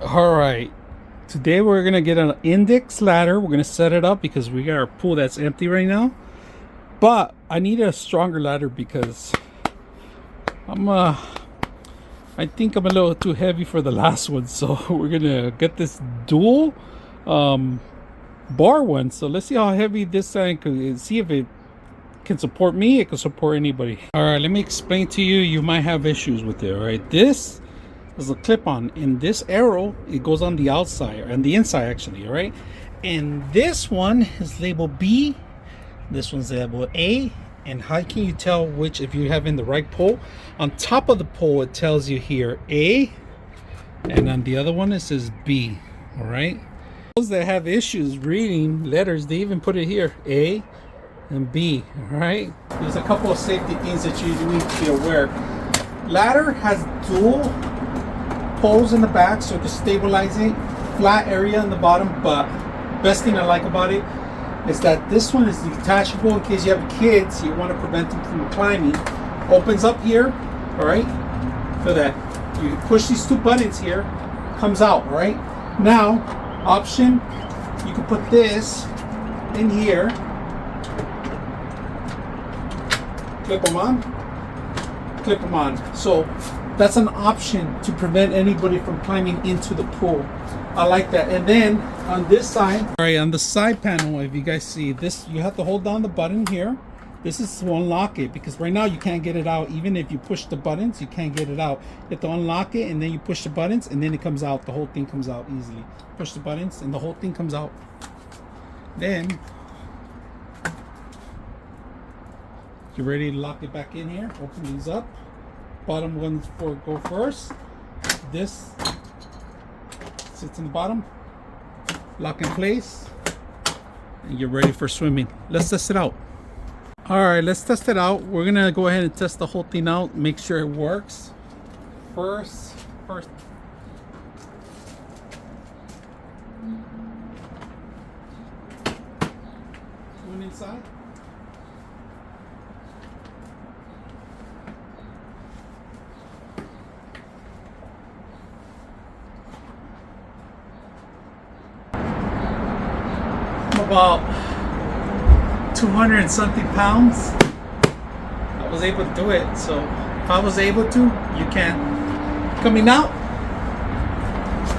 All right. Today we're gonna get an Intex ladder. We're gonna set it up because we got our pool that's empty right now. But I need a stronger ladder because I'm I think I'm a little too heavy for the last one. So we're gonna get this dual bar one. So let's see how heavy this thing can, see if it can support me. It can support anybody. All right, let me explain to you. You might have issues with it. All right, this is a clip-on, and this arrow, it goes on the outside and the inside actually. All right, and this one is labeled B, this one's labeled A. And how can you tell which, if you have in the right pole? On top of the pole it tells you here A, and on the other one it says B. All right, those that have issues reading letters, they even put it here, A and B. All right, there's a couple of safety things that you need to be aware. Ladder has dual poles in the back so it can stabilize it, flat area in the bottom. But best thing I like about it is that this one is detachable in case you have kids, you want to prevent them from climbing. Opens up here, all right, so that you push these two buttons here, comes out. All right, now option, you can put this in here, clip them on. So that's an option to prevent anybody from climbing into the pool. I like that. And then on this side, all right, on the side panel, if you guys see this, you have to hold down the button here. This is to unlock it, because right now you can't get it out. Even if you push the buttons, you can't get it out. You have to unlock it, and then you push the buttons, and then it comes out. The whole thing comes out easily. Push the buttons and the whole thing comes out. Then you're ready to lock it back in here. Open these up. Bottom ones go first. This sits in the bottom, lock in place, and you're ready for swimming. Let's test it out. All right, let's test it out. We're gonna go ahead and test the whole thing out, make sure it works. First. One inside. About 200 and something pounds. I was able to do it, so if I was able to, you can. Coming out,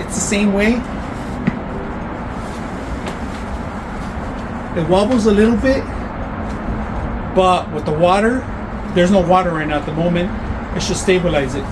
it's the same way. It wobbles a little bit, but with the water, there's no water right now at the moment. It should stabilize it.